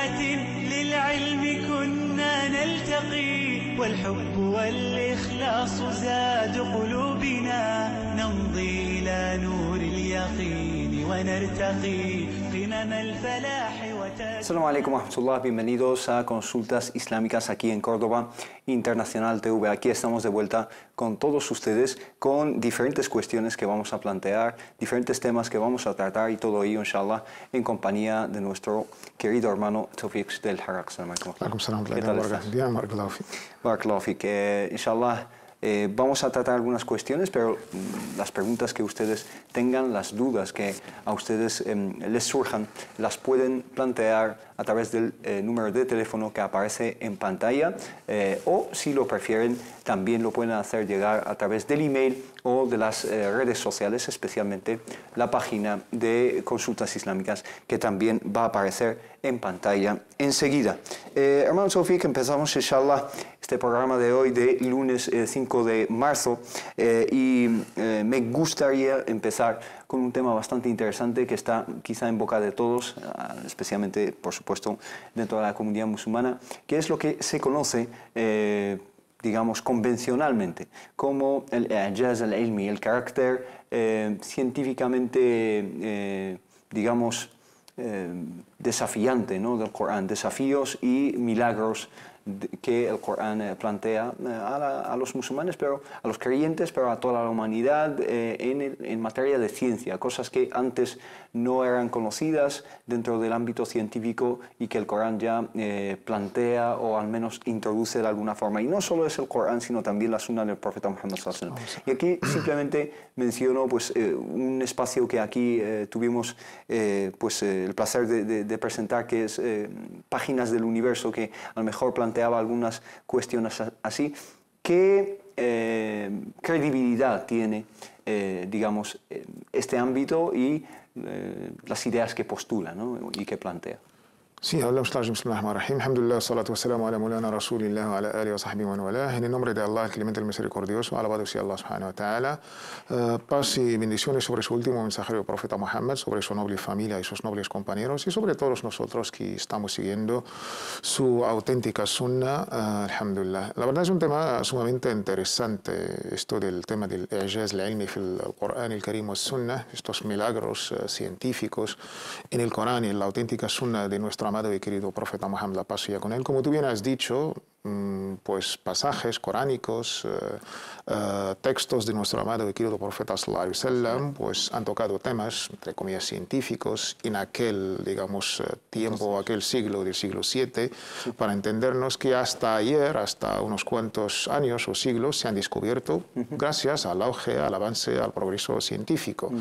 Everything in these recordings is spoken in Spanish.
ساحة للعلم كنا نلتقي والحب والإخلاص زاد قلوبنا نمضي إلى نور اليقين ونرتقي قمم الفلاح Assalamu alaikum warahmatullah, bienvenidos a Consultas Islámicas aquí en Córdoba Internacional TV. Aquí estamos de vuelta con todos ustedes con diferentes cuestiones que vamos a plantear, diferentes temas que vamos a tratar y todo ello, inshallah, en compañía de nuestro querido hermano Tawfiq del Harak. Assalamu alaikum. ¿Qué tal estás? Bien, Barakallahu Fik. Inshallah, vamos a tratar algunas cuestiones, pero las preguntas que ustedes tengan, las dudas que a ustedes les surjan, las pueden plantear a través del número de teléfono que aparece en pantalla o, si lo prefieren, también lo pueden hacer llegar a través del email o de las redes sociales, especialmente la página de Consultas Islámicas, que también va a aparecer en pantalla enseguida. Hermano Tawfiq, empezamos, inshallah, este programa de hoy de lunes 5 de marzo y me gustaría empezar con un tema bastante interesante que está quizá en boca de todos, especialmente, por supuesto, dentro de la comunidad musulmana, que es lo que se conoce digamos, convencionalmente, como el i'jaz al-ilmi, el carácter científicamente, digamos, desafiante, ¿no?, del Corán, desafíos y milagros que el Corán plantea a los musulmanes, pero a los creyentes, pero a toda la humanidad en materia de ciencia, cosas que antes no eran conocidas dentro del ámbito científico y que el Corán ya plantea o al menos introduce de alguna forma. Y no solo es el Corán, sino también la Sunna del Profeta Muhammad sallallahu alaihi wasallam. Y aquí simplemente menciono pues, un espacio que aquí tuvimos pues, el placer de presentar, que es Páginas del Universo, que a lo mejor planteaba algunas cuestiones así. ¿Qué credibilidad tiene, digamos, este ámbito y las ideas que postula, ¿no?, y que plantea? Sí, hablamos claro, bismillahirrahmanirrahim. Alhamdulillah, salatu wassalamu ala mulana rasulillah wa ala alihi wa sahbihi wa wala. En el nombre de Allah, el clemente, el misericordioso, alabado sea Allah subhanahu wa ta'ala. Paz y bendiciones sobre su último mensajero, el profeta Muhammad, sobre su noble familia y sus nobles compañeros y sobre todos nosotros que estamos siguiendo su auténtica sunna, alhamdulillah. La verdad es un tema sumamente interesante, esto del tema del i'jaz al-ilmi fil Corán, el Karim wa Sunna, estos milagros científicos en el Corán y en la auténtica sunna de nuestro amado y querido profeta Muhammad, la paz sea con él. Como tú bien has dicho, pues pasajes coránicos, textos de nuestro amado y querido profeta sallallahu alaihi wasallam, pues han tocado temas, entre comillas, científicos en aquel, digamos, tiempo, aquel siglo del siglo VII, para entendernos que hasta ayer, hasta unos cuantos años o siglos, se han descubierto gracias al auge, al avance, al progreso científico.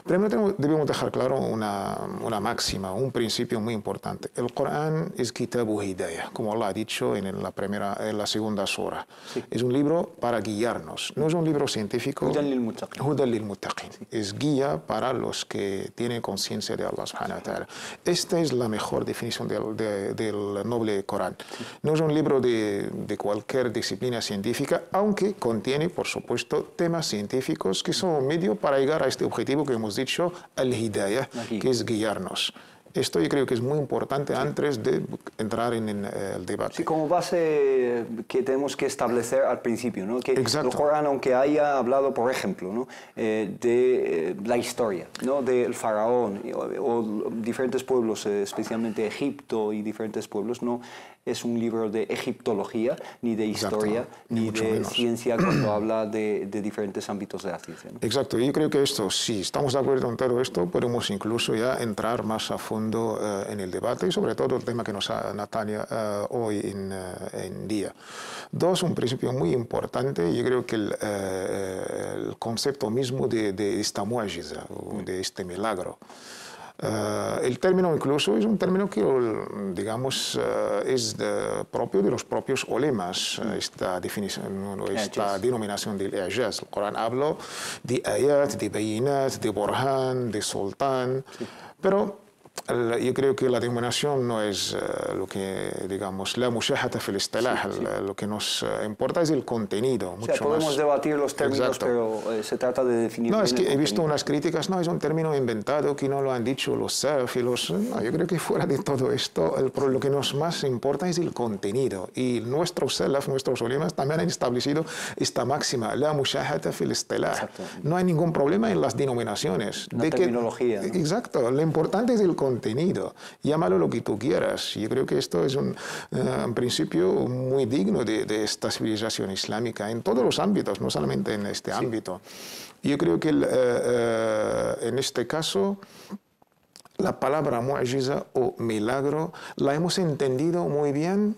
Primero debemos dejar claro una máxima, un principio muy importante. El Corán es Kitabu Hidayah, como Allah ha dicho en la segunda sura. Sí. Es un libro para guiarnos, no es un libro científico. Hudan lil muttaqin. Hudan lil muttaqin. Sí. Es guía para los que tienen conciencia de Allah subhanahu wa ta'ala. Esta es la mejor definición del noble Corán. Sí. No es un libro de cualquier disciplina científica, aunque contiene, por supuesto, temas científicos que son un medio para llegar a este objetivo que hemos dicho, al-Hidayah, que es guiarnos. Esto yo creo que es muy importante antes de entrar en el debate. Sí, como base que tenemos que establecer al principio, ¿no? Que exacto. El Corán, aunque haya hablado, por ejemplo, ¿no?, de la historia, ¿no?, del faraón o diferentes pueblos, especialmente Egipto y diferentes pueblos, no es un libro de egiptología, ni de historia, exacto, ni de menos. ciencia cuando habla de diferentes ámbitos de la ciencia, ¿no? Exacto, yo creo que esto, si estamos de acuerdo en todo esto, podemos incluso ya entrar más a fondo en el debate y sobre todo el tema que nos atañe hoy en día. Dos, un principio muy importante, yo creo que el concepto mismo de esta mu'jiza, de este milagro. El término incluso es un término que, digamos, es propio de los propios ulemas, esta definición, esta denominación del i'jaz. El Corán habla de ayat, de bayinat, de burhan, de sultán, pero yo creo que la denominación no es lo que, digamos, la mushahata fil istilah. Lo que nos importa es el contenido. O sea, podemos debatir los términos, Exacto. pero se trata de definir. No, es que he visto contenido. unas críticas, no, es un término inventado que no lo han dicho los salaf y los... No, yo creo que fuera de todo esto, lo que nos más importa es el contenido. Y nuestros salaf, nuestros ulemas, también han establecido esta máxima, la mushahata fil istilah. No hay ningún problema en las denominaciones. La terminología, ¿no? Exacto, lo importante es el contenido. Llámalo lo que tú quieras. Yo creo que esto es un principio muy digno de esta civilización islámica en todos los ámbitos, no solamente en este ámbito. Yo creo que en este caso la palabra mu'jiza o milagro la hemos entendido muy bien.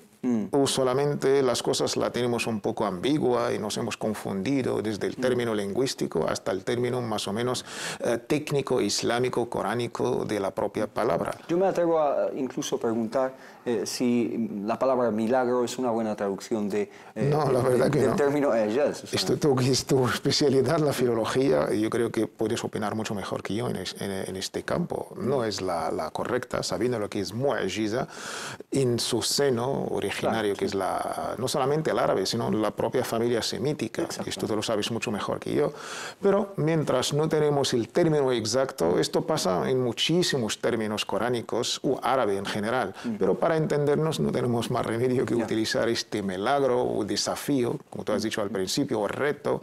O solamente las cosas la tenemos un poco ambigua y nos hemos confundido desde el término lingüístico hasta el término más o menos técnico, islámico, coránico de la propia palabra. Yo me atrevo a incluso preguntar si la palabra milagro es una buena traducción del término ijaz. Esto es tu especialidad, la filología, y yo creo que puedes opinar mucho mejor que yo en este campo. No es la correcta, sabiendo lo que es mu'jiza en su seno originario, que es no solamente el árabe, sino la propia familia semítica. Esto te lo sabes mucho mejor que yo. Pero mientras no tenemos el término exacto, esto pasa en muchísimos términos coránicos o árabe en general. Pero para entendernos no tenemos más remedio que utilizar este milagro o desafío, como tú has dicho al principio, o reto.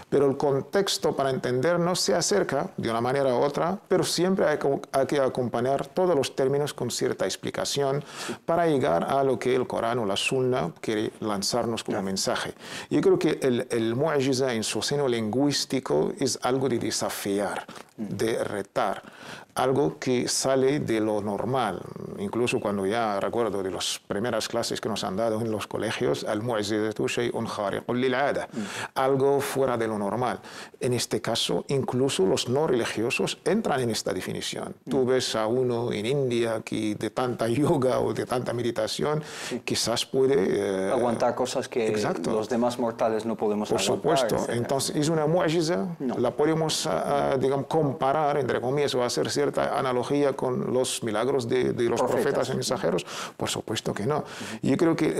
Pero el contexto para entendernos se acerca de una manera u otra, pero siempre hay que acompañar todos los términos con cierta explicación para llegar a lo que el Corán o la Sunna quiere lanzarnos como mensaje. Yo creo que el mu'jiza en su seno lingüístico es algo de desafiar, de retar, algo que sale de lo normal. Incluso cuando ya recuerdo de las primeras clases que nos han dado en los colegios, al-mu'jizatu shay'un khariqun lil'ada, algo fuera de lo normal. En este caso, incluso los no religiosos entran en esta definición. Tú ves a uno en India que de tanta yoga o de tanta meditación quizás puede aguantar cosas que los demás mortales no podemos aguantar. Por supuesto. Entonces, es una mu'jiza, la podemos, digamos, comparar, entre comillas, o hacer cierta analogía con los milagros de los profetas y mensajeros. Por supuesto que no. Yo creo que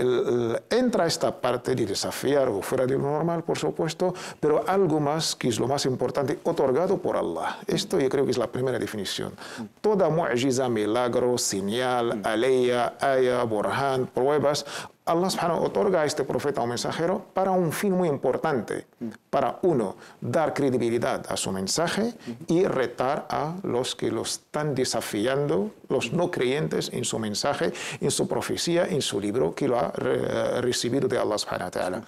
entra esta parte de desafiar o fuera de lo normal, por supuesto, pero algo más que es lo más importante, otorgado por Allah. Esto yo creo que es la primera definición. Toda mu'jiza, milagro, señal, aleya, aya, burhan, pruebas, Allah subhanahu otorga a este profeta o mensajero para un fin muy importante. Para uno, dar credibilidad a su mensaje y retar a los que lo están desafiando, los no creyentes en su mensaje, en su profecía, en su libro que lo ha recibido de Allah subhanahu wa ta'ala.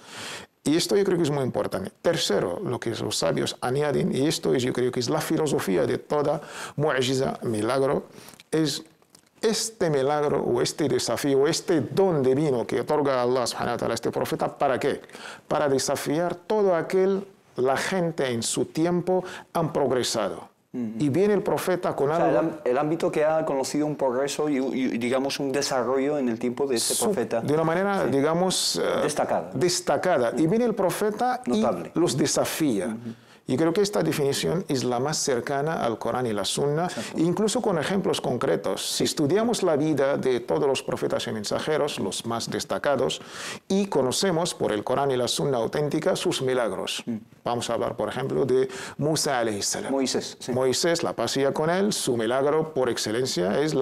Y esto yo creo que es muy importante. Tercero, lo que los sabios añaden, y esto yo creo que es la filosofía de toda mu'jiza, milagro, es este milagro o este desafío, este don divino que otorga Allah subhanahu wa ta'ala a este profeta, ¿para qué? Para desafiar todo aquel, la gente en su tiempo han progresado. Y viene el profeta con algo... el ámbito que ha conocido un progreso y digamos, un desarrollo en el tiempo de ese profeta. De una manera, digamos... destacada. Y viene el profeta notable. Y los desafía. Yo creo que esta definición es la más cercana al Corán y la Sunna, incluso con ejemplos concretos. Si estudiamos la vida de todos los profetas y mensajeros, los más destacados, y conocemos por el Corán y la Sunna auténtica sus milagros. Vamos a hablar, por ejemplo, de Musa alayhi salam. Moisés. Sí. Moisés, la paz sea con él, su milagro por excelencia es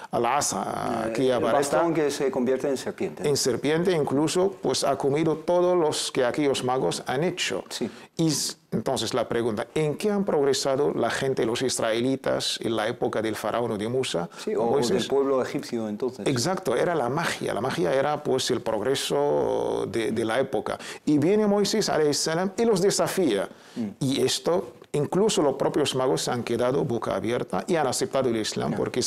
al-asa, que el bastón que se convierte en serpiente. En serpiente, incluso, pues ha comido todos los que aquellos magos han hecho. Sí. Y entonces la pregunta, ¿en qué han progresado la gente, los israelitas, en la época del faraón o de Musa? Sí, o del pueblo egipcio entonces. Exacto, era la magia. La magia era pues el progreso de la época. Y viene Moisés alayhi salam y los desafía. Y esto... Incluso los propios magos se han quedado boca abierta y han aceptado el Islam porque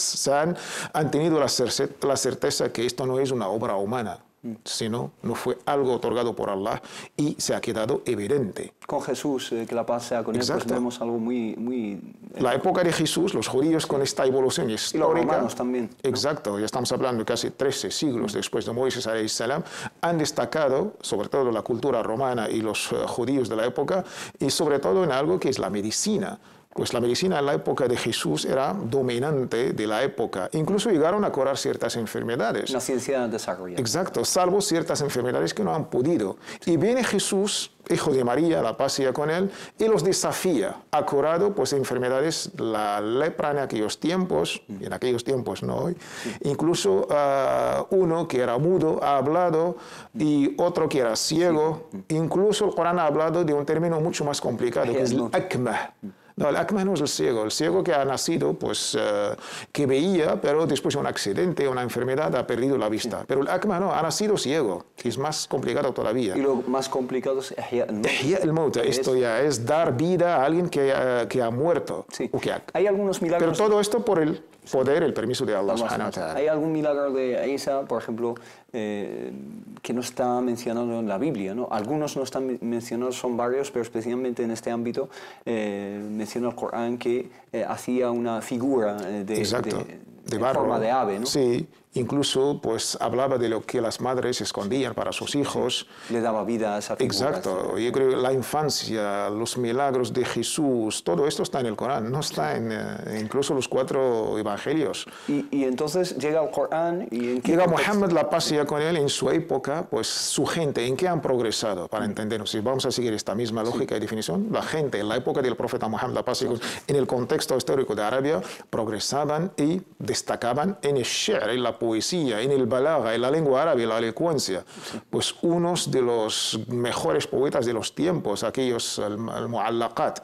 han tenido la certeza que esto no es una obra humana, sino no fue algo otorgado por Allah y se ha quedado evidente. Con Jesús, que la paz sea con él, pues vemos algo muy... La época de Jesús, los judíos con esta evolución histórica... Y los romanos también, ¿no? Exacto, ya estamos hablando de casi 13 siglos después de Moisés alayhi salam, han destacado, sobre todo la cultura romana y los judíos de la época, y sobre todo en algo que es la medicina. Pues la medicina en la época de Jesús era dominante de la época. Incluso llegaron a curar ciertas enfermedades. Una ciencia desarrollada. Exacto, salvo ciertas enfermedades que no han podido. Y viene Jesús, hijo de María, la paz sea con él, y los desafía. Ha curado pues enfermedades, la lepra en aquellos tiempos, y en aquellos tiempos no hoy. Incluso uno que era mudo ha hablado, y otro que era ciego. Incluso el Corán ha hablado de un término mucho más complicado, que es el akmah. No, el akmah no es el ciego que ha nacido, pues, que veía, pero después de un accidente, una enfermedad, ha perdido la vista. Pero el akmah no, ha nacido ciego, que es más complicado todavía. Y lo más complicado es Ihya al-Maut. Esto ya es dar vida a alguien que ha muerto. Sí. O que Hay algunos milagros. Pero todo esto por el poder, el permiso de Allah subhanahu wa ta'ala. ¿Hay algún milagro de Isa, por ejemplo, que no está mencionado en la Biblia, ¿no? Algunos no están mencionados, son varios, pero especialmente en este ámbito menciona el Corán que hacía una figura de barro, forma de ave, ¿no? Sí, incluso pues hablaba de lo que las madres escondían para sus hijos. Le daba vida a esa figura. Exacto. Yo creo que la infancia, los milagros de Jesús, todo esto está en el Corán, no está en incluso los 4 evangelios. Y entonces llega el Corán y ¿en qué llega contexto? Muhammad, la paz sea con él, en su época, pues su gente, ¿en qué han progresado? Para entendernos, si vamos a seguir esta misma lógica y definición, la gente en la época del profeta Muhammad, la paz sea con él, en el contexto histórico de Arabia, progresaban y destacaban en el shi'r, en la poesía, en el balagha, en la lengua árabe, la elocuencia. Pues unos de los mejores poetas de los tiempos, aquellos, el mu'allaqat,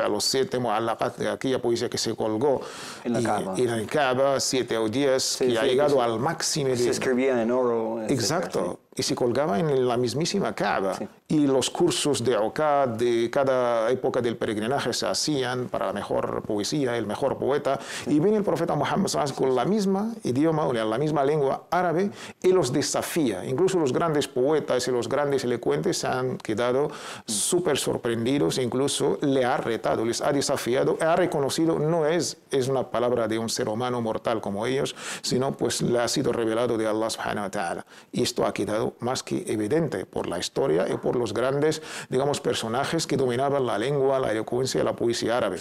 los 7 mu'allaqat de aquella poesía que se colgó en la Kaaba. Y en el Kaaba, 7 o 10, que ha llegado al máximo de... Se escribía en oro. Exacto. Y se colgaba en la mismísima Kaaba. Sí. Y los cursos de Okad de cada época del peregrinaje se hacían para la mejor poesía, el mejor poeta. Y viene el profeta Muhammad con la misma idioma, o la misma lengua árabe, y los desafía. Incluso los grandes poetas y los grandes elocuentes se han quedado súper sorprendidos, incluso le ha retado, les ha desafiado, ha reconocido, no es una palabra de un ser humano mortal como ellos, sino pues le ha sido revelado de Allah subhanahu wa ta'ala. Y esto ha quedado más que evidente por la historia y por los grandes, digamos, personajes que dominaban la lengua, la elocuencia y la poesía árabe.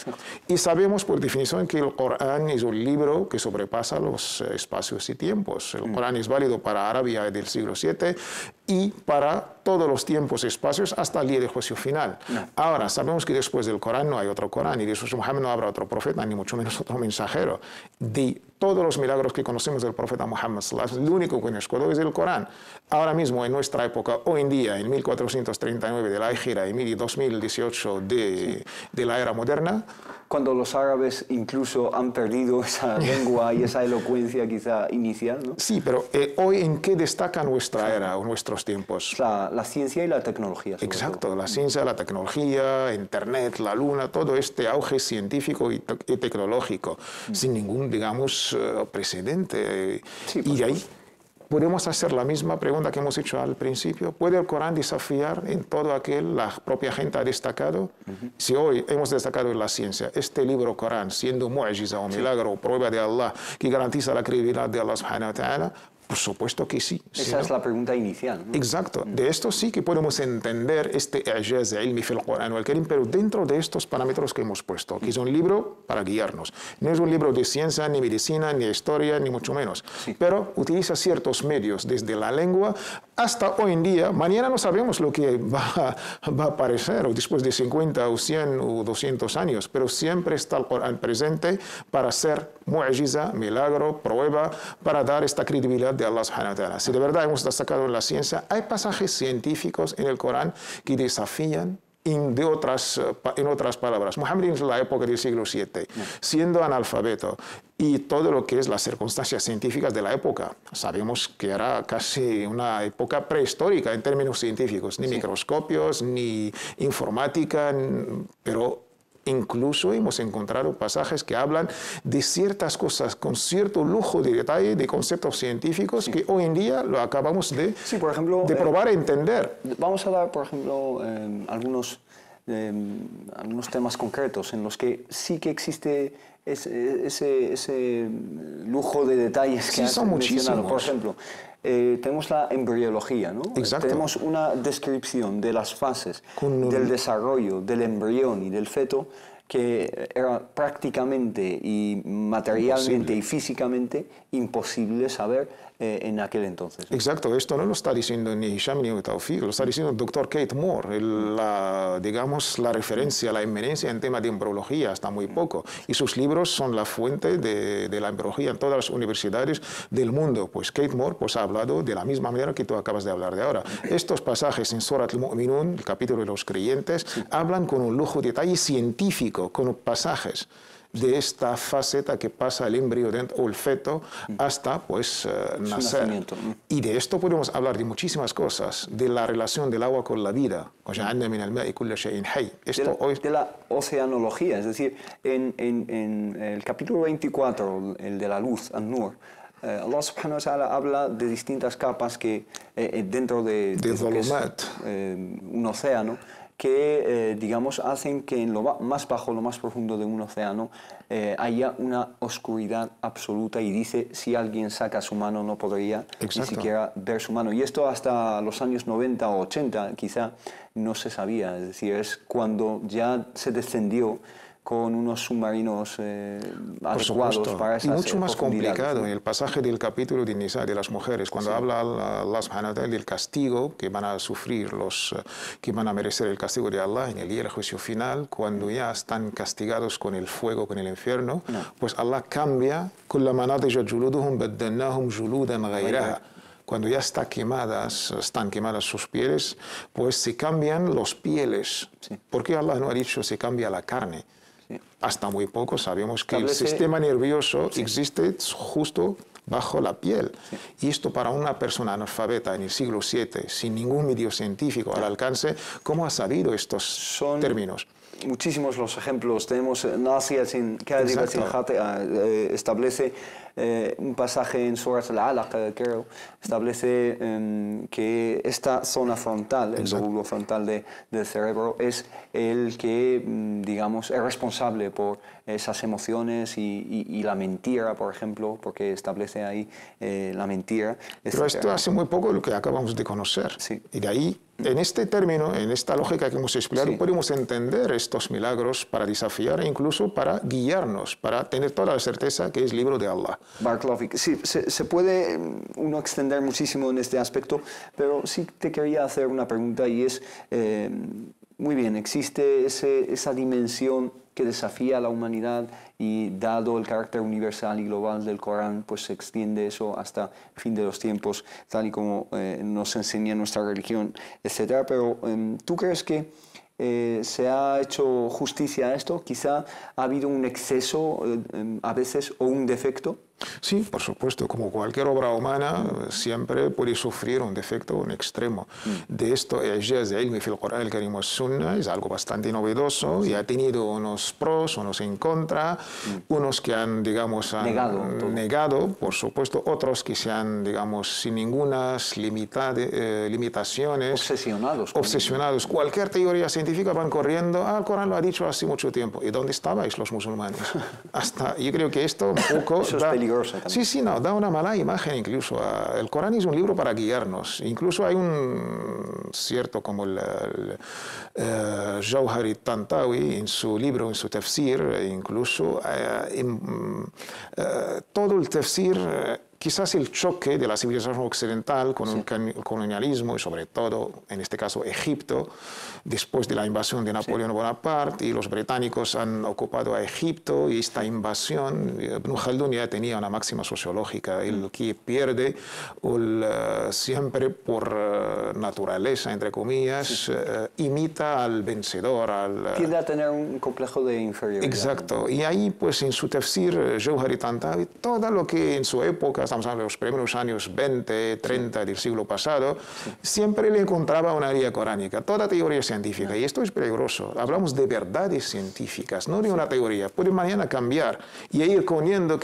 Y sabemos por definición que el Corán es un libro que sobrepasa los espacios y tiempos. El Corán es válido para Arabia del siglo VII y para todos los tiempos y espacios hasta el día de juicio final. Ahora, sabemos que después del Corán no hay otro Corán y después de Muhammad no habrá otro profeta, ni mucho menos otro mensajero. De todos los milagros que conocemos del profeta Muhammad, el único que nos quedó es el Corán. Ahora mismo, en nuestra época, hoy en día, en 1439 de la Hijra y 2018 de la era moderna, cuando los árabes incluso han perdido esa lengua y esa elocuencia quizá inicial, ¿no? Sí, pero hoy ¿en qué destaca nuestra era o nuestros tiempos? La ciencia y la tecnología. Exacto, la ciencia, la tecnología, Internet, la Luna, todo este auge científico y tecnológico, sin ningún, digamos, precedente. Sí, y de ahí podemos hacer la misma pregunta que hemos hecho al principio. ¿Puede el Corán desafiar en todo aquel la propia gente ha destacado? Si hoy hemos destacado en la ciencia, este libro Corán, siendo mu'jiza o milagro o prueba de Allah que garantiza la credibilidad de Allah subhanahu wa ta'ala, por supuesto que sí. Esa es la pregunta inicial, ¿no? Exacto. De esto sí que podemos entender este i'jaz ilmi fil Corán al-Karim, pero dentro de estos parámetros que hemos puesto, que es un libro para guiarnos. No es un libro de ciencia, ni medicina, ni historia, ni mucho menos. Sí. Pero utiliza ciertos medios, desde la lengua hasta hoy en día. Mañana no sabemos lo que va a aparecer, o después de 50 o 100 o 200 años, pero siempre está el Corán presente para ser mu'jiza, milagro, prueba, para dar esta credibilidad de Allah subhanahu wa ta'ala. Si de verdad hemos destacado en la ciencia, hay pasajes científicos en el Corán que desafían en otras palabras. Muhammad en la época del siglo VII, siendo analfabeto, y todo lo que es las circunstancias científicas de la época. Sabemos que era casi una época prehistórica en términos científicos, ni microscopios, ni informática, pero incluso hemos encontrado pasajes que hablan de ciertas cosas con cierto lujo de detalle, de conceptos científicos que hoy en día lo acabamos de, por ejemplo, de probar e entender. Vamos a dar, por ejemplo, algunos temas concretos en los que sí que existe ese lujo de detalles que has son mencionado. muchísimos. Por ejemplo, tenemos la embriología, ¿no? Exacto. Tenemos una descripción de las fases del desarrollo del embrión y del feto que era prácticamente y materialmente y físicamente imposible saber en aquel entonces. Exacto, esto no lo está diciendo ni Hisham ni Tawfiq, lo está diciendo el doctor Keith Moore, digamos la referencia, la eminencia en tema de embriología hasta muy poco. Y sus libros son la fuente de la embriología en todas las universidades del mundo. Pues Keith Moore pues, ha hablado de la misma manera que tú acabas de hablar de ahora. Estos pasajes en Surat al-Mu'minun, el capítulo de los creyentes, hablan con un lujo de detalle científico, con pasajes de esta faceta que pasa el embrión o el feto hasta pues nacer. Y de esto podemos hablar de muchísimas cosas, de la relación del agua con la vida. De la oceanología, es decir, en el capítulo 24, el de la luz, An-Nur, Allah subhanahu wa ta'ala habla de distintas capas que dentro de lo que es, un océano, que, digamos, hacen que en lo más bajo, lo más profundo de un océano, haya una oscuridad absoluta y dice, si alguien saca su mano no podría ni siquiera ver su mano. Y esto hasta los años 90 o 80 quizá no se sabía, es decir, es cuando ya se descendió con unos submarinos adecuados para esas y mucho más complicado, ¿no? En el pasaje del capítulo de Nisa, de las mujeres, cuando habla Allah subhanahu wa ta'ala del castigo que van a sufrir que van a merecer el castigo de Allah en el día del juicio final, cuando ya están castigados con el fuego, con el infierno, pues Allah cambia cuando ya están quemadas sus pieles, pues se cambian los pieles. ¿Por qué Allah no ha dicho se cambia la carne? Hasta muy poco sabemos que el sistema nervioso existe justo bajo la piel. Y esto para una persona analfabeta en el siglo VII, sin ningún medio científico al alcance, ¿cómo ha sabido estos términos? Muchísimos los ejemplos. Tenemos Nasir sin establece un pasaje en Surat al-Alaq, creo, establece que esta zona frontal, el lóbulo frontal del cerebro, es el que, digamos, es responsable por esas emociones y la mentira, por ejemplo, porque establece ahí la mentira. Pero esto hace muy poco lo que acabamos de conocer. Y de ahí, en este término, en esta lógica que hemos explicado, podemos entender estos milagros para desafiar e incluso para guiarnos, para tener toda la certeza que es libro de Allah. Barakallahu. Sí, se puede uno extender muchísimo en este aspecto, pero sí te quería hacer una pregunta y es, muy bien, existe esa dimensión que desafía a la humanidad y dado el carácter universal y global del Corán, pues se extiende eso hasta el fin de los tiempos, tal y como nos enseña nuestra religión, etc. Pero ¿tú crees que se ha hecho justicia a esto? ¿Quizá ha habido un exceso a veces o un defecto? Sí, por supuesto, como cualquier obra humana, siempre puede sufrir un defecto, un extremo. De esto, el Ijaz de Ilmi fil Qur'an al-Karim wa Sunnah es algo bastante novedoso y ha tenido unos pros, unos en contra, unos que han, digamos, negado, por supuesto, otros que se han, digamos, sin ninguna limitaciones. Obsesionados. Cualquier teoría científica van corriendo, el Corán lo ha dicho hace mucho tiempo. ¿Y dónde estabais los musulmanes? Yo creo que esto un poco... Sí, no, da una mala imagen incluso. El Corán es un libro para guiarnos. Incluso hay un cierto como el Jawhari Tantawi en su libro, en su tafsir, incluso todo el tafsir, quizás el choque de la civilización occidental con el colonialismo y sobre todo, en este caso, Egipto, después de la invasión de Napoleón Bonaparte y los británicos han ocupado a Egipto y esta invasión, Ibn Khaldun ya tenía una máxima sociológica, el que pierde siempre por naturaleza, entre comillas, imita al vencedor. Tiende a tener un complejo de inferioridad. Exacto. Y ahí, pues, en su tafsir, Jawhari Tantawi, todo lo que en su época, estamos hablando de los primeros años 20, 30 del siglo pasado, siempre le encontraba una guía coránica, toda teoría científica, y esto es peligroso. Hablamos de verdades científicas, no de una teoría. Puede mañana cambiar y ir corriendo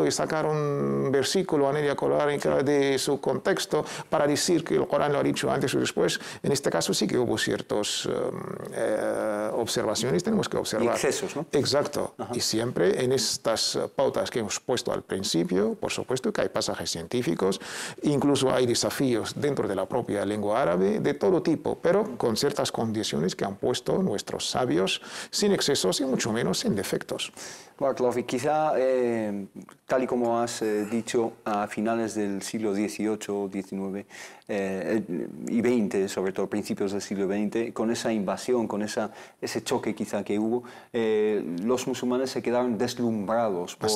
y sacar un versículo, una guía coránica de su contexto para decir que el Corán lo ha dicho antes o después. En este caso sí que hubo ciertas observaciones, tenemos que observar. Y excesos, ¿no? Exacto. Y siempre en estas pautas que hemos puesto al principio, por supuesto que hay pasajes científicos, incluso hay desafíos dentro de la propia lengua árabe de todo tipo, pero con ciertas condiciones que han puesto nuestros sabios, sin excesos y mucho menos sin defectos. Barakallahu, quizá, tal y como has dicho, a finales del siglo XVIII, XIX y XX, sobre todo principios del siglo XX, con esa invasión, con ese choque quizá que hubo, los musulmanes se quedaron deslumbrados por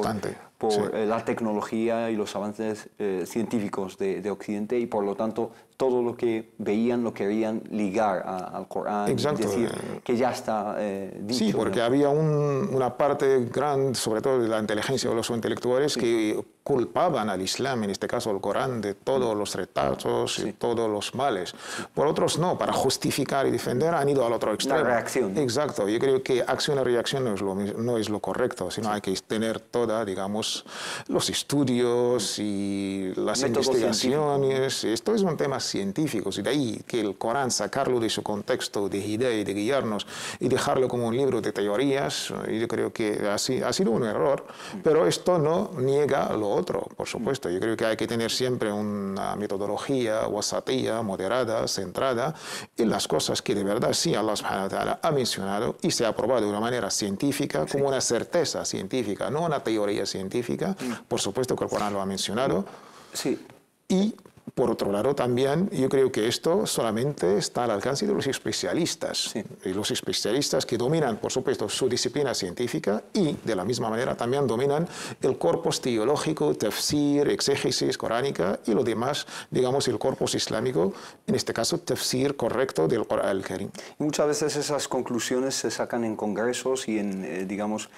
la tecnología y los avances científicos de Occidente, y por lo tanto todo lo que veían lo querían ligar al Corán. Exacto. Y decir que ya está dicho. Sí, porque había una parte grande, sobre todo de la inteligencia de los intelectuales, que culpaban al Islam, en este caso al Corán, de todos los retazos y todos los males. Por otros no, para justificar y defender han ido al otro extremo. La reacción. Exacto, yo creo que acción y reacción no es lo correcto, sino hay que tener toda, digamos, los estudios y las investigaciones. Esto es un tema científico, y de ahí que el Corán, sacarlo de su contexto de idea y de guiarnos y dejarlo como un libro de teorías, yo creo que ha sido un error, pero esto no niega lo otro, por supuesto. Yo creo que hay que tener siempre una metodología wasatía, moderada, centrada en las cosas que de verdad sí Allah subhanahu wa ta'ala ha mencionado y se ha probado de una manera científica, como una certeza científica, no una teoría científica. Por supuesto que el Corán lo ha mencionado. Sí. Y por otro lado, también yo creo que esto solamente está al alcance de los especialistas. Y los especialistas que dominan, por supuesto, su disciplina científica y, de la misma manera, también dominan el corpus teológico, tafsir, exégesis coránica y lo demás, digamos, el corpus islámico, en este caso, tafsir correcto del Corán al-Karim. Y muchas veces esas conclusiones se sacan en congresos y en, digamos,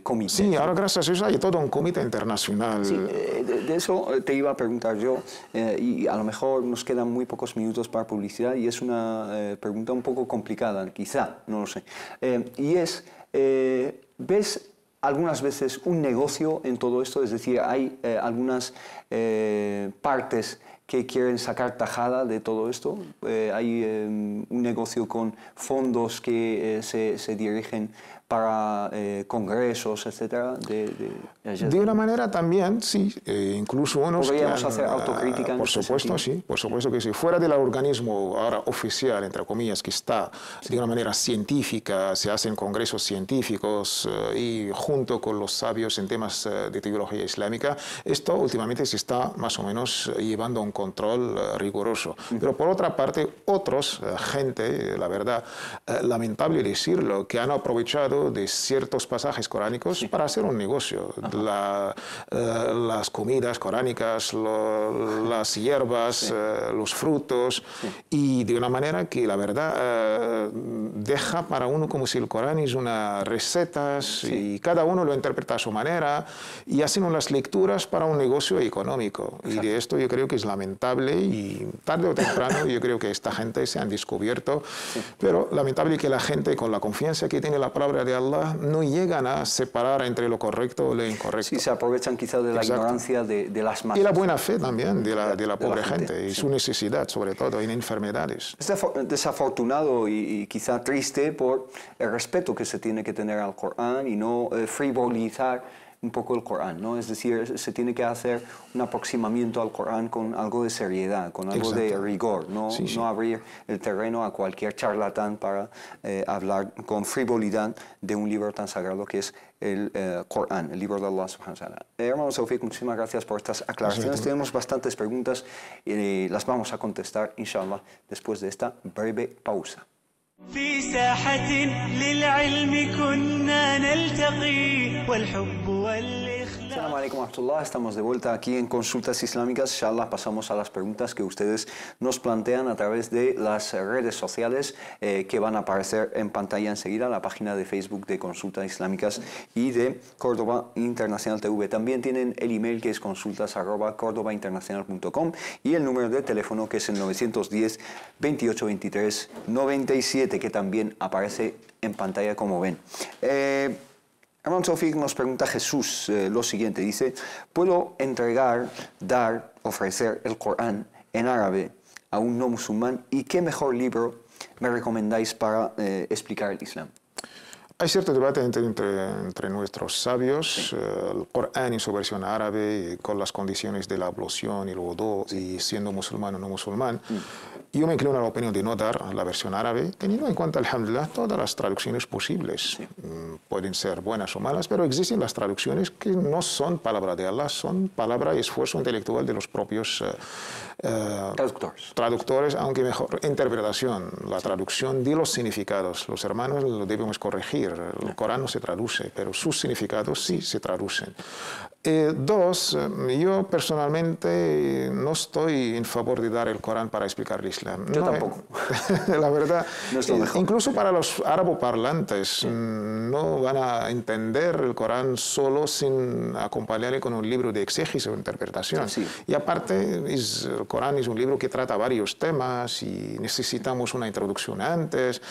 comités. Sí, ahora gracias a eso hay todo un comité internacional. Sí, de eso te iba a preguntar yo. Y a lo mejor nos quedan muy pocos minutos para publicidad y es una pregunta un poco complicada, quizá, no lo sé. Y es, ¿ves algunas veces un negocio en todo esto? Es decir, hay algunas partes que quieren sacar tajada de todo esto. Hay un negocio con fondos que se dirigen para congresos, etcétera. De una manera también, sí, incluso unos podríamos hacer autocrítica en por supuesto, sí, por supuesto que sí. Fuera del organismo ahora oficial, entre comillas, que está de una manera científica, se hacen congresos científicos y junto con los sabios en temas de teología islámica, esto últimamente se está más o menos llevando a un control riguroso. Pero por otra parte, otros, gente, la verdad, lamentable decirlo, que han aprovechado de ciertos pasajes coránicos para hacer un negocio. Las comidas coránicas, las hierbas, los frutos, y de una manera que la verdad deja para uno como si el Corán es unas recetas y cada uno lo interpreta a su manera y hacen unas lecturas para un negocio económico. Y de esto yo creo que es lamentable y tarde o temprano yo creo que esta gente se han descubierto, pero lamentable que la gente con la confianza que tiene la palabra de Allah no llegan a separar entre lo correcto o lo incorrecto. Sí, se aprovechan quizá de la ignorancia de las masas. Y la buena fe también de la pobre gente, y su necesidad, sobre todo en enfermedades. Es desafortunado y quizá triste por el respeto que se tiene que tener al Corán y no frivolizar un poco el Corán, ¿no? Es decir, se tiene que hacer un aproximamiento al Corán con algo de seriedad, con algo de rigor, no abrir el terreno a cualquier charlatán para hablar con frivolidad de un libro tan sagrado que es el Corán, el libro de Allah subhanahu wa ta'ala. Hermano Tawfiq, muchísimas gracias por estas aclaraciones. Tenemos bastantes preguntas y las vamos a contestar, inshallah, después de esta breve pausa. في ساحة للعلم كنا نلتقي والحب والإخلاص. Assalamu alaikum wa rahmatullah. Estamos de vuelta aquí en Consultas Islámicas. Inshallah, pasamos a las preguntas que ustedes nos plantean a través de las redes sociales que van a aparecer en pantalla enseguida, la página de Facebook de Consultas Islámicas y de Córdoba Internacional TV. También tienen el email que es consultas@cordobainternacional.com y el número de teléfono que es el 910 28 23 97, que también aparece en pantalla como ven. Hermano Tawfiq, nos pregunta Jesús lo siguiente, dice: ¿puedo entregar, dar, ofrecer el Corán en árabe a un no musulmán? ¿Y qué mejor libro me recomendáis para explicar el Islam? Hay cierto debate entre nuestros sabios, el Corán en su versión árabe, con las condiciones de la ablución y el wudú, y siendo musulmán o no musulmán. Yo me inclino a la opinión de no dar la versión árabe, teniendo en cuenta, alhamdulillah, todas las traducciones posibles. Pueden ser buenas o malas, pero existen las traducciones que no son palabra de Allah, son palabra y esfuerzo intelectual de los propios traductores, aunque mejor interpretación, la traducción de los significados. Los hermanos lo debemos corregir. El Corán no se traduce, pero sus significados sí se traducen. Dos, yo personalmente no estoy en favor de dar el Corán para explicar el Islam. Yo tampoco. La verdad, no es lo mejor. Incluso para los araboparlantes no van a entender el Corán solo sin acompañarle con un libro de exégesis o interpretación. Sí. Y aparte, el Corán es un libro que trata varios temas y necesitamos una introducción antes.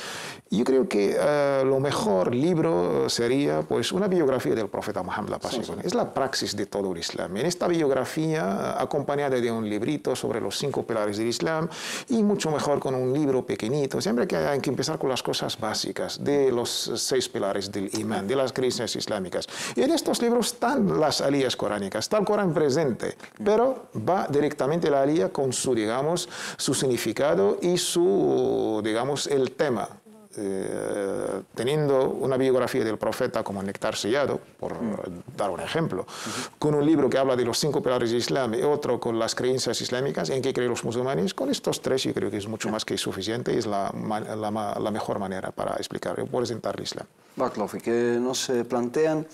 Yo creo que lo mejor libro sería pues una biografía del profeta Muhammad, la paz y con él. Es la praxis de todo el Islam. En esta biografía, acompañada de un librito sobre los 5 pilares del Islam, y mucho mejor con un libro pequeñito. Siempre que hay que empezar con las cosas básicas de los 6 pilares del imán, de las creencias islámicas. Y en estos libros están las aliyas coránicas, está el Corán presente, pero va directamente la aliyah con su, digamos, su significado y su, digamos, el tema. Teniendo una biografía del profeta como Néctar Sellado, por dar un ejemplo, con un libro que habla de los 5 pilares del Islam y otro con las creencias islámicas, en qué creen los musulmanes, con estos 3 yo creo que es mucho más que suficiente y es la mejor manera para explicar o presentar el Islam. Barakallahu, que nos plantean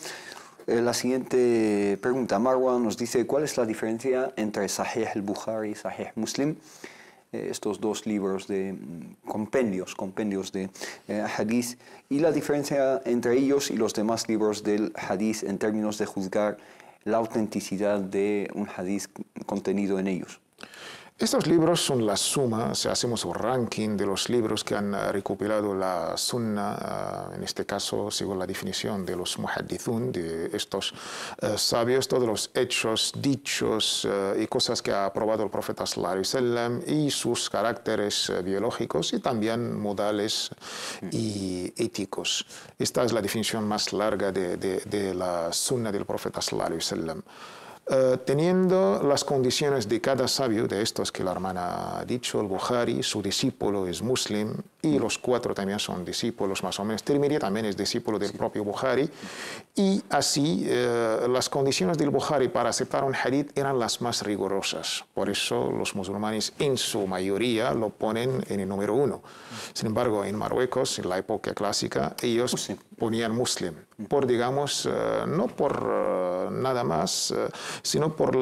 la siguiente pregunta. Marwa nos dice, ¿cuál es la diferencia entre Sahih al-Bukhari y Sahih Muslim? Estos 2 libros de compendios de hadith, y la diferencia entre ellos y los demás libros del hadith en términos de juzgar la autenticidad de un hadith contenido en ellos. Estos libros son la suma, si hacemos un ranking de los libros que han recopilado la Sunna, en este caso, según la definición de los muhaddithun, de estos sabios, todos los hechos, dichos y cosas que ha aprobado el profeta sallallahu alaihi wasallam y sus caracteres biológicos y también modales y éticos. Esta es la definición más larga de la Sunna del profeta sallallahu alaihi wasallam. Teniendo las condiciones de cada sabio, de estos que la hermana ha dicho, el Bukhari, su discípulo es Muslim, y los 4 también son discípulos más o menos. Tirmidhi también es discípulo del propio Bukhari, y así las condiciones del Bukhari para aceptar un hadith eran las más rigurosas. Por eso los musulmanes en su mayoría lo ponen en el número 1. Sin embargo, en Marruecos, en la época clásica, ellos ponían Muslim, por, digamos, no por nada más, sino por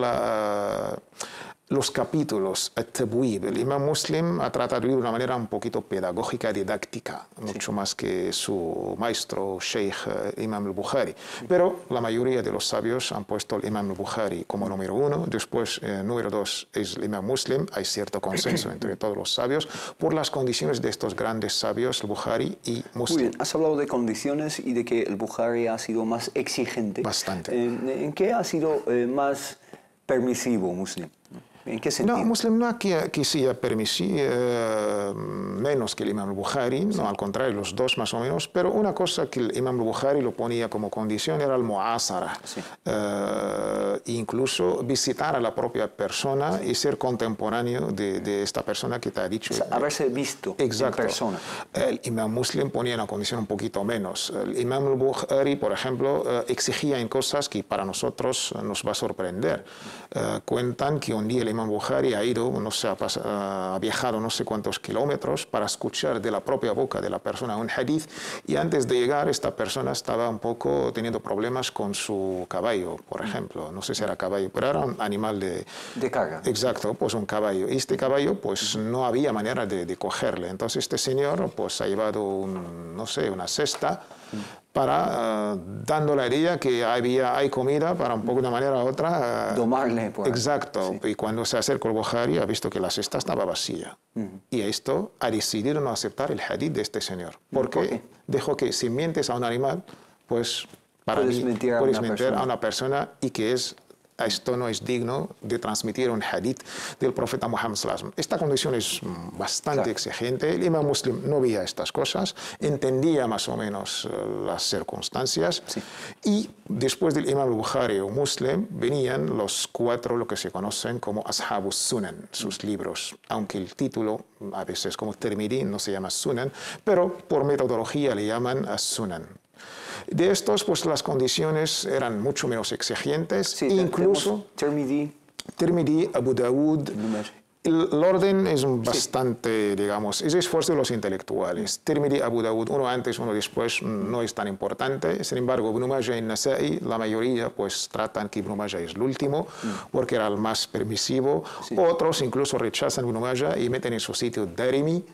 los capítulos, el-Tabwib. El imam Muslim ha tratado de una manera un poquito pedagógica, didáctica, mucho más que su maestro, Sheikh Imam al-Bukhari. Pero la mayoría de los sabios han puesto el Imam al-Bukhari como número 1, después número 2 es el imam Muslim. Hay cierto consenso entre todos los sabios por las condiciones de estos grandes sabios, el Bukhari y Muslim. Muy bien, has hablado de condiciones y de que el Bukhari ha sido más exigente. Bastante. ¿En qué ha sido más permisivo Muslim? ¿En qué sentido? No, Muslim no quisiera permitir menos que el Imam al-Bukhari, no, al contrario, los 2 más o menos, pero una cosa que el Imam al-Bukhari lo ponía como condición era el mu'asara, incluso visitar a la propia persona y ser contemporáneo de esta persona que te ha dicho. O sea, haberse visto en persona. El Imam Muslim ponía una condición un poquito menos. El Imam al-Bukhari, por ejemplo, exigía en cosas que para nosotros nos va a sorprender. Cuentan que un día el Imam Bukhari ha ido, no sé, ha viajado no sé cuántos kilómetros para escuchar de la propia boca de la persona un hadith, y antes de llegar esta persona estaba un poco teniendo problemas con su caballo, por ejemplo. No sé si era caballo, pero era un animal de carga. Exacto, pues un caballo. Y este caballo pues no había manera de cogerle. Entonces este señor pues ha llevado no sé, una cesta para, dando la idea que hay comida para un poco de una manera u otra. Domarle. Exacto. Sí. Y cuando se acercó el Bukhari ha visto que la cesta estaba vacía. Y esto ha decidido no aceptar el hadith de este señor. Porque dijo que si mientes a un animal, pues para puedes mí mentir puedes mentir a una persona y que es esto no es digno de transmitir un hadith del profeta Muhammad sallallahu alaihi wasallam. Esta condición es bastante exigente. El imam Muslim no veía estas cosas, entendía más o menos las circunstancias, y después del imam Bukhari o Muslim venían los 4, lo que se conocen como Ashabus Sunan, sus libros, aunque el título a veces como Tirmidhi no se llama Sunan, pero por metodología le llaman As-Sunan. De estos, pues las condiciones eran mucho menos exigentes, Sí, incluso Tirmidhi, Abu Dawud. El orden es bastante, digamos, es esfuerzo de los intelectuales. Tirmidhi, Abu Dawud, uno antes, uno después, no es tan importante. Sin embargo, Ibn Majah y Nasa'i, la mayoría pues tratan que Ibn Majah es el último, porque era el más permisivo. Otros incluso rechazan Ibn Majah y meten en su sitio Darimi.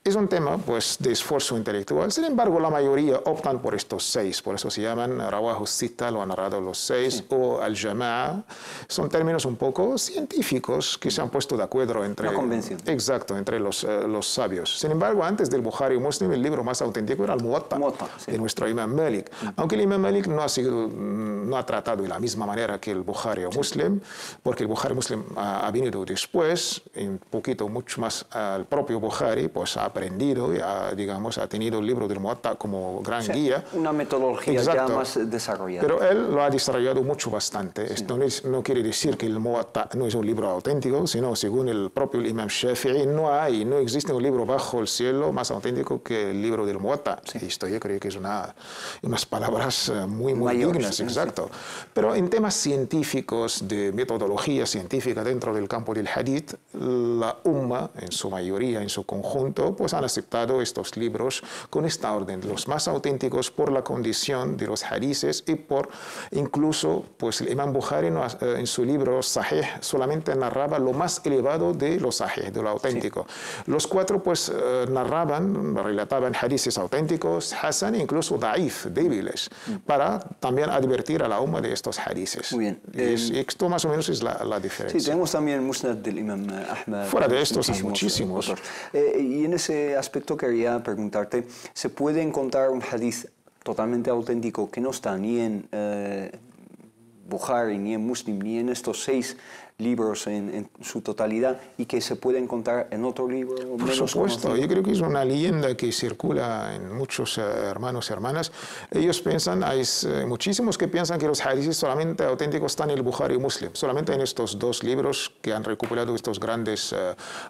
Es un tema pues, de esfuerzo intelectual. Sin embargo, la mayoría optan por estos 6. Por eso se llaman Rawahu Sita, lo han narrado los 6, o Al-Jama'a. Son términos un poco científicos que se han puesto de acuerdo entre... Una convención. Exacto, entre los sabios. Sin embargo, antes del Bukhari y Muslim, el libro más auténtico era el Muwatta, de nuestro imam Malik. Aunque el imam Malik no ha tratado de la misma manera que el Bukhari o Muslim, porque el Bukhari y Muslim ha venido después, un poquito, mucho más al propio Bukhari, pues ha aprendido y ha tenido el libro del Muwatta como gran guía. Una metodología ya más desarrollada. Pero él lo ha desarrollado bastante. Esto no quiere decir que el Muwatta no es un libro auténtico, sino según el propio Imam Shafi'i, no existe un libro bajo el cielo más auténtico que el libro del Muwatta. Esto yo creo que es unas palabras muy dignas, exacto. Pero en temas científicos, de metodología científica dentro del campo del hadith, la Umma, en su mayoría, en su conjunto, pues han aceptado estos libros con esta orden, los más auténticos por la condición de los hadices y por incluso, pues el Imam Bukhari en su libro Sahih solamente narraba lo más elevado de lo Sahih, de lo auténtico. Los 4 pues relataban hadices auténticos, Hasan e incluso Da'if, débiles, para también advertir a la Umma de estos hadices. Muy bien. Esto más o menos es la diferencia. Sí, tenemos también el Musnad del Imam Ahmad. Fuera de estos hay muchísimos. Y en ese aspecto quería preguntarte, ¿se puede encontrar un hadith totalmente auténtico que no está ni en Bukhari, ni en Muslim, ni en estos 6 libros en su totalidad, y que se puede encontrar en otro libro menos conocido? Por supuesto, yo creo que es una leyenda que circula en muchos hermanos y hermanas. Ellos piensan, hay muchísimos que piensan que los hadiths solamente auténticos están en el Bukhari y Muslim, solamente en estos 2 libros que han recuperado estos grandes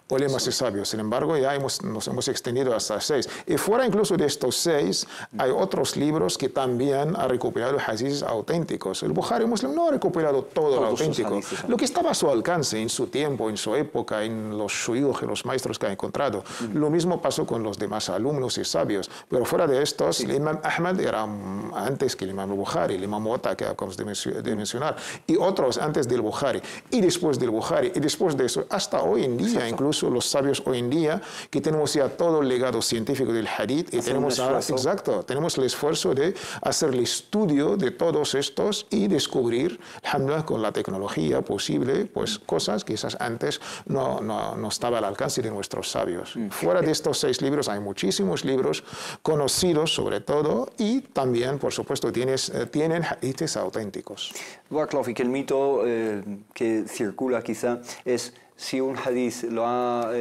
ulemas y sabios. Sin embargo, ya nos hemos extendido hasta 6. Y fuera incluso de estos 6, hay otros libros que también han recuperado hadiths auténticos. El Bukhari y Muslim no ha recuperado todo lo auténtico. Lo que estaba a su alcance en su tiempo, en su época, en los shuyukh, los maestros que ha encontrado. Lo mismo pasó con los demás alumnos y sabios. Pero fuera de estos, el Imam Ahmad era antes que el Imam Bukhari, el Imam Muwatta que acabamos de mencionar, y otros antes del Bukhari, y después del Bukhari, y después de eso, hasta hoy en día, incluso los sabios hoy en día, que tenemos ya todo el legado científico del hadith, y tenemos ahora, tenemos el esfuerzo de hacer el estudio de todos estos y descubrir, alhamdulillah, con la tecnología posible, pues cosas que quizás antes no estaba al alcance de nuestros sabios. Fuera de estos 6 libros hay muchísimos libros conocidos sobre todo, y también, por supuesto, tienen hadiths auténticos. Barakallahu fik, el mito que circula quizá es si un hadith lo ha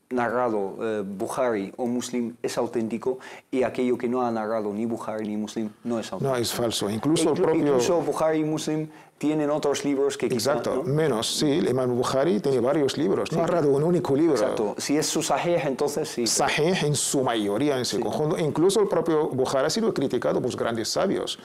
narrado Bukhari o Muslim es auténtico, y aquello que no ha narrado ni Bukhari ni Muslim no es auténtico. No, es falso. Incluso Bukhari y Muslim tienen otros libros que quizá... Exacto, ¿no? Menos, sí. El Imam Bukhari tiene varios libros, no ha narrado un único libro. Exacto. Si es su Sahih, entonces sí. Sahih en su mayoría, en su conjunto. Incluso el propio Bukhari ha sido criticado por los grandes sabios.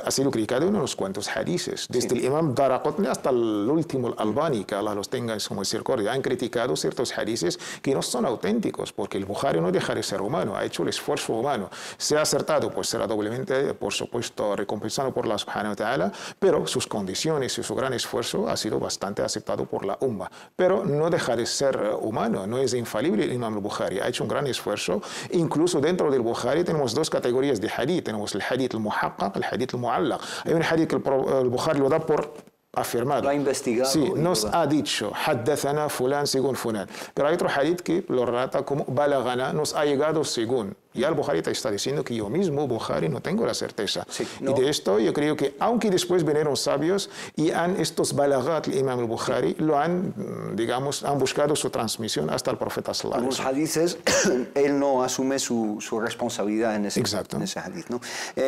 Ha sido criticado en unos cuantos hadices. Desde el Imam Daraqutni hasta el último, el Albani, que Allah los tenga en su misericordia, han criticado ciertos hadices que no son auténticos, porque el Bukhari no deja de ser humano, ha hecho el esfuerzo humano. Se ha acertado, pues será doblemente, por supuesto, recompensado por Allah subhanahu wa ta'ala, pero sus condiciones y su gran esfuerzo ha sido bastante aceptado por la Umma. Pero no deja de ser humano, no es infalible el Imam Bukhari, ha hecho un gran esfuerzo. Incluso dentro del Bukhari tenemos 2 categorías de hadith, tenemos el hadith al-muhaqqaq, el hadith al-mu'allaq. Hay un hadith que el Bukhari lo da por afirmado. Lo ha investigado. Sí, nos ha dicho, haddathana fulan según fulan. Pero hay otro hadith que lo relata como balagana, nos ha llegado según. Ya el Bukhari te está diciendo que yo mismo, Bukhari, no tengo la certeza. Sí, no. Y de esto yo creo que, aunque después vinieron sabios y han estos balagat, el Imam al-Bukhari, lo han, digamos, han buscado su transmisión hasta el profeta sallallahu alaihi Algunos hadices, él no asume su responsabilidad en ese hadith, ¿no?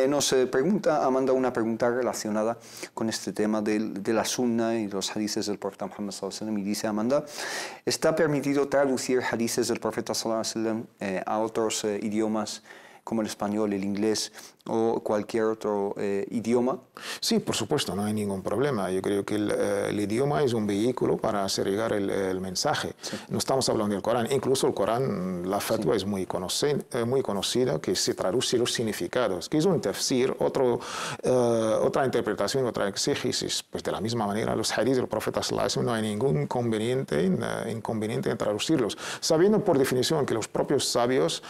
Nos pregunta, ha mandado una pregunta relacionada con este tema de la sunna y los hadices del profeta Muhammad sallallahu alaihi wasallam, y dice Amanda, ¿está permitido traducir hadices del profeta sallallahu alaihi wasallam a otros idiomas como el español, el inglés o cualquier otro idioma? Sí, por supuesto, no hay ningún problema. Yo creo que el idioma es un vehículo para hacer llegar el mensaje. Sí. No estamos hablando del Corán. Incluso el Corán, la fatwa es muy conocida, que se traduce los significados, que es un tafsir, otra interpretación, otra exégesis. Pues de la misma manera, los hadiths del profeta sallallahu alaihi wasallam no hay ningún inconveniente en traducirlos. Sabiendo por definición que los propios sabios,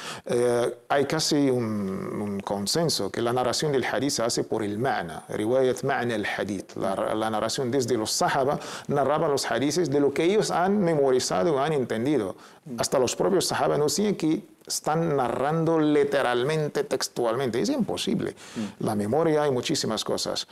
hay casi un consenso que la narración del hadith se hace por el ma'na, riwayat ma'na al-hadith. La narración desde los sahaba narraba los hadiths de lo que ellos han memorizado o han entendido. Hasta los propios sahaba no siguen que están narrando literalmente, textualmente. Es imposible. La memoria, hay muchísimas cosas.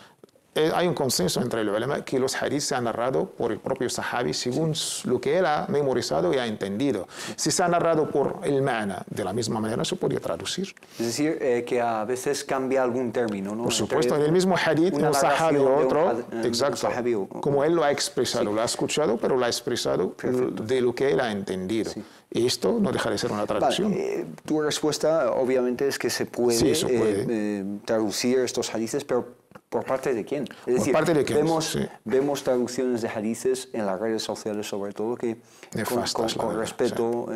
Hay un consenso entre el ulama que los hadiths se han narrado por el propio sahabi según lo que él ha memorizado y ha entendido. Si se ha narrado por el ma'na, de la misma manera se podría traducir. Es decir, que a veces cambia algún término, ¿no? Por supuesto, en el mismo hadith, un sahabi o otro, exacto, como él lo ha expresado, lo ha escuchado, pero lo ha expresado de lo que él ha entendido. Sí. Y esto no deja de ser una traducción. Tu respuesta, obviamente, es que se puede, traducir estos hadiths, pero ¿por parte de quién? Es decir, parte de quién, vemos traducciones de hadices en las redes sociales, sobre todo, que nefastas, con respeto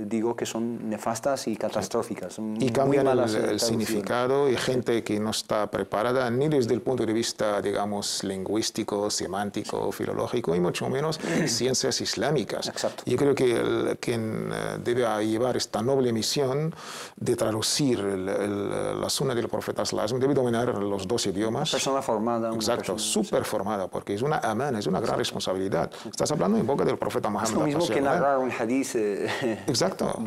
digo que son nefastas y catastróficas. Y cambian el significado, y gente que no está preparada ni desde el punto de vista, digamos, lingüístico, semántico, filológico, y mucho menos ciencias islámicas. Exacto. Yo creo que quien debe llevar esta noble misión de traducir la sunna del profeta sallallahu alaihi wasallam debe dominar los dos idiomas. Persona formada. Exacto, súper formada, porque es una amana, es una gran responsabilidad. Estás hablando en boca del profeta Muhammad. Es lo mismo que narrar un hadith, exacto,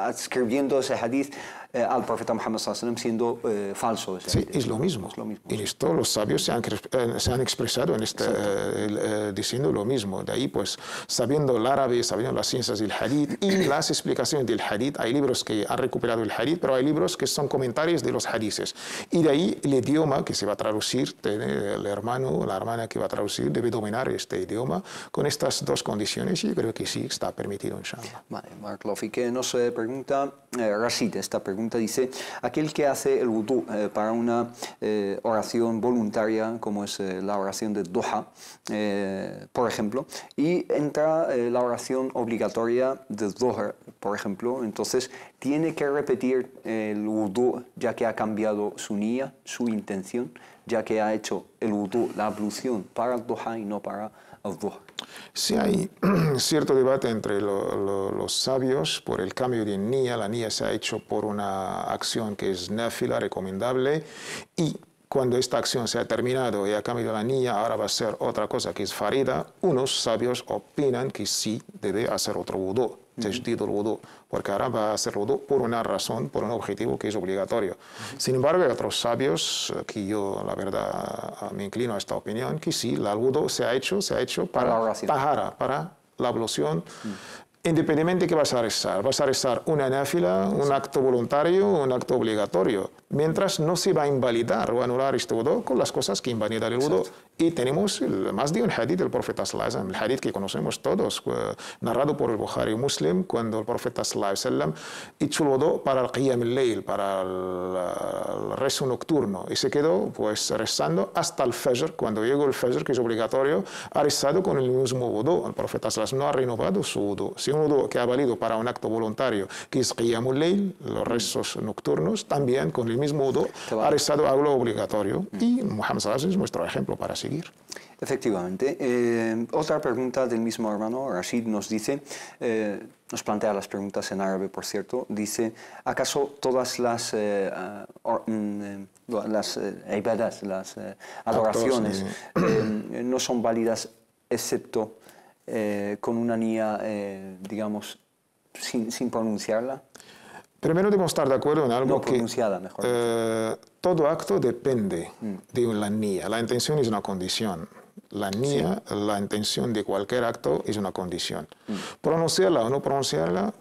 escribiendo ese hadith al profeta Muhammad sallallahu alaihi wasallam siendo falso. Sí, es lo mismo. Y esto los sabios se han expresado en diciendo lo mismo. De ahí, pues, sabiendo el árabe, sabiendo las ciencias del hadith y las explicaciones del hadith, hay libros que han recuperado el hadith, pero hay libros que son comentarios de los hadiths. Y de ahí el idioma que se va a traducir, el hermano o la hermana que va a traducir debe dominar este idioma con estas dos condiciones, y yo creo que sí está permitido, inshallah. Vale, Mark Lofi, que nos pregunta, Rashid, esta pregunta dice, aquel que hace el wudú para una oración voluntaria, como es la oración de Duha, por ejemplo, y entra la oración obligatoria de Dhuhr, por ejemplo, entonces tiene que repetir el wudú ya que ha cambiado su niyya, su intención, ya que ha hecho el wudú, la ablución para el Duha y no para el Dhuhr. Sí, hay cierto debate entre los sabios por el cambio de niyya. La niyya se ha hecho por una acción que es nafila, recomendable, y cuando esta acción se ha terminado y ha cambiado la niyya, ahora va a ser otra cosa que es farida. Unos sabios opinan que sí debe hacer otro wudú, tajdid el wudú, porque ahora va a hacer wudú por una razón, por un objetivo que es obligatorio. Sin embargo, hay otros sabios que yo, la verdad, me inclino a esta opinión, que sí, el wudú se ha hecho para tahara, para la ablución. Independientemente de qué vas a rezar una náfila, un acto voluntario, un acto obligatorio, mientras no se va a invalidar o anular este wudú con las cosas que invalidan el wudú. Y tenemos más de un hadith del profeta sallallahu alaihi wasallam, el hadith que conocemos todos, narrado por el Bukhari Muslim, cuando el profeta sallallahu alaihi wasallam hizo el wudú para el qiyam al-layl, para el rezo nocturno, y se quedó pues rezando hasta el fajr. Cuando llegó el fajr, que es obligatorio, ha rezado con el mismo wudú. El profeta sallallahu alaihi wasallam no ha renovado su wudú. Si un wudú que ha valido para un acto voluntario, que es qiyam al-layl, los rezos nocturnos, también con el mismo wudú ha rezado algo obligatorio, y Muhammad sallallahu alaihi wasallam es nuestro ejemplo para seguir. Efectivamente. Otra pregunta del mismo hermano, Rashid, nos dice, nos plantea las preguntas en árabe, por cierto, dice, ¿acaso todas las ibadas, las adoraciones, no son válidas excepto con una niyya, digamos, sin pronunciarla? Primero debemos estar de acuerdo en algo No pronunciada, mejor dicho. Todo acto depende de la niyya. La intención es una condición. La niyya, la intención de cualquier acto es una condición. Pronunciarla o no pronunciarla,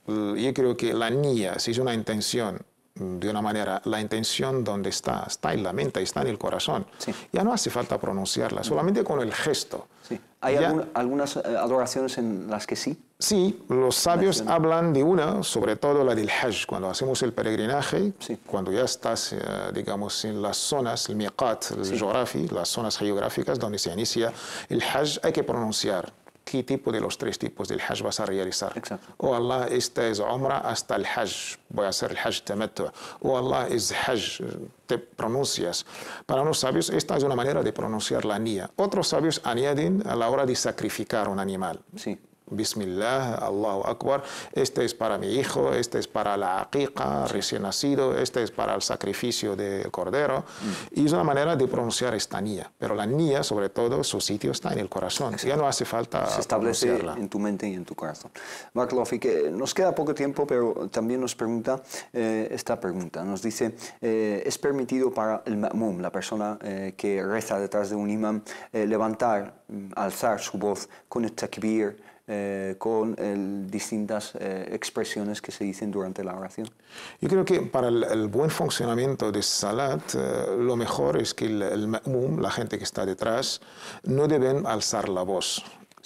yo creo que la niyya, si es una intención, de una manera, la intención donde está en la mente, está en el corazón. Sí. Ya no hace falta pronunciarla, solamente con el gesto. Sí. ¿Hay Ya- algunas adoraciones en las que sí? Sí, los sabios hablan de una, sobre todo la del Hajj. Cuando hacemos el peregrinaje, Sí. cuando ya estás, digamos, en las zonas, el miqat, el geografi, las zonas geográficas donde se inicia el Hajj, hay que pronunciar qué tipo de los 3 tipos del Hajj vas a realizar. Exacto. O Allah, esta es Umrah hasta el Hajj, voy a hacer el Hajj tamattu. O Allah es Hajj, te pronuncias. Para unos sabios, esta es una manera de pronunciar la niyya. Otros sabios añaden a la hora de sacrificar un animal. Sí. Bismillah, Allahu Akbar, este es para mi hijo, este es para la aqiqa, recién nacido, este es para el sacrificio del cordero. Y es una manera de pronunciar esta niyya. Pero la niyya, sobre todo, su sitio está en el corazón. Ya no hace falta Se establece pronunciarla. en tu mente y en tu corazón. Mark Lofi, que nos queda poco tiempo, pero también nos pregunta esta pregunta. Nos dice, ¿es permitido para el ma'mum, la persona que reza detrás de un imam, levantar, alzar su voz con el takbir, con distintas expresiones que se dicen durante la oración? Yo creo que para el buen funcionamiento de Salat, lo mejor es que el ma'mum, la gente que está detrás, no deben alzar la voz.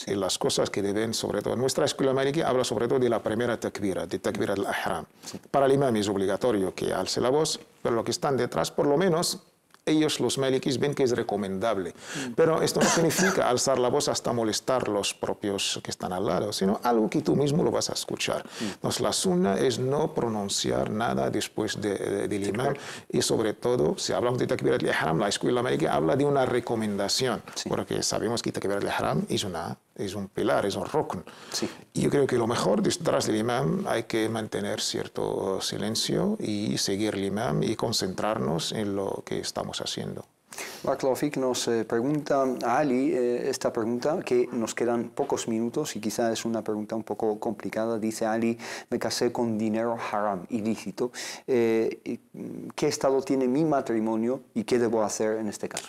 Y las cosas que deben, sobre todo, nuestra escuela maliki habla sobre todo de la primera takbira, de takbira al-ihram. Para el imam es obligatorio que alce la voz, pero los que están detrás, por lo menos, ellos, los malikis, ven que es recomendable. Pero esto no significa alzar la voz hasta molestar los propios que están al lado, sino algo que tú mismo lo vas a escuchar. Entonces, la sunna es no pronunciar nada después del imam. Y sobre todo, si hablamos de takbirat al-ihram, la escuela maliki habla de una recomendación, porque sabemos que takbirat al-ihram es un pilar, es un rukn. Sí. Y yo creo que lo mejor detrás del imam hay que mantener cierto silencio y seguir el imam y concentrarnos en lo que estamos haciendo. Mark Lofik nos pregunta a Ali esta pregunta, que nos quedan pocos minutos y quizá es una pregunta un poco complicada. Dice Ali, me casé con dinero haram, ilícito. ¿Qué estado tiene mi matrimonio y qué debo hacer en este caso?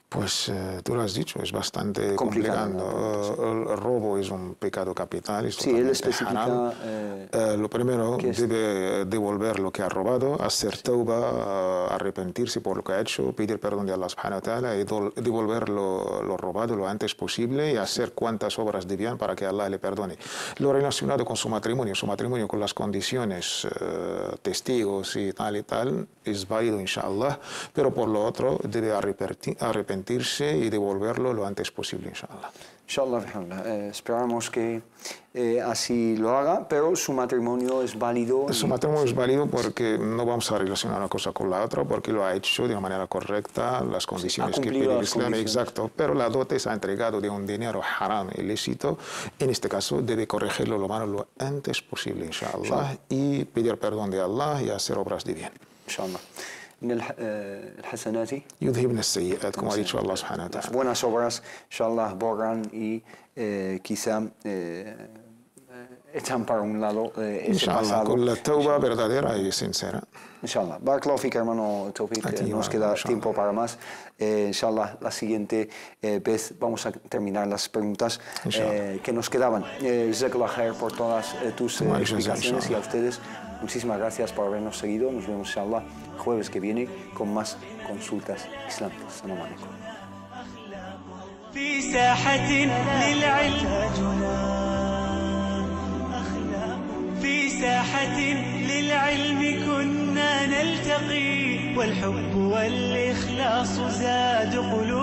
Pues tú lo has dicho, es bastante complicado. El robo es un pecado capital. Es sí, él especifica... lo primero, debe devolver lo que ha robado, hacer tauba, arrepentirse por lo que ha hecho, pedir perdón de Allah subhanahu wa ta'ala y devolver lo robado lo antes posible y hacer cuantas obras de bien para que Allah le perdone. Lo relacionado con su matrimonio con las condiciones, testigos y tal, es válido, inshallah, pero por lo otro debe arrepentirse y devolverlo lo antes posible, inshallah. Inshallah, esperamos que así lo haga, pero su matrimonio es válido. Su matrimonio es válido porque no vamos a relacionar una cosa con la otra, porque lo ha hecho de una manera correcta, las condiciones que pide el Islam, exacto, pero la dote se ha entregado de un dinero haram, ilícito, en este caso debe corregirlo lo antes posible, inshallah, y pedir perdón de Allah y hacer obras de bien. Inshallah. الحسنات يذهبن السيئات, como ha dicho Allah subhanahu wa ta'ala. Las buenas obras, inshallah, borran y quizá echan para un lado ese pasado. Con la tauba verdadera y sincera. Inshallah. Barakallahu fik, hermano Tawfiq. Nos queda tiempo para más. Inshallah, la siguiente vez vamos a terminar las preguntas que nos quedaban. Jazakallah khair por todas tus explicaciones y a ustedes muchísimas gracias por habernos seguido. Nos vemos, inshallah, jueves que viene con más consultas islámicas. Assalamu alaikum. في ساحة للعلم في ساحة للعلم كنا نلتقي والحب والإخلاص زاد قلوب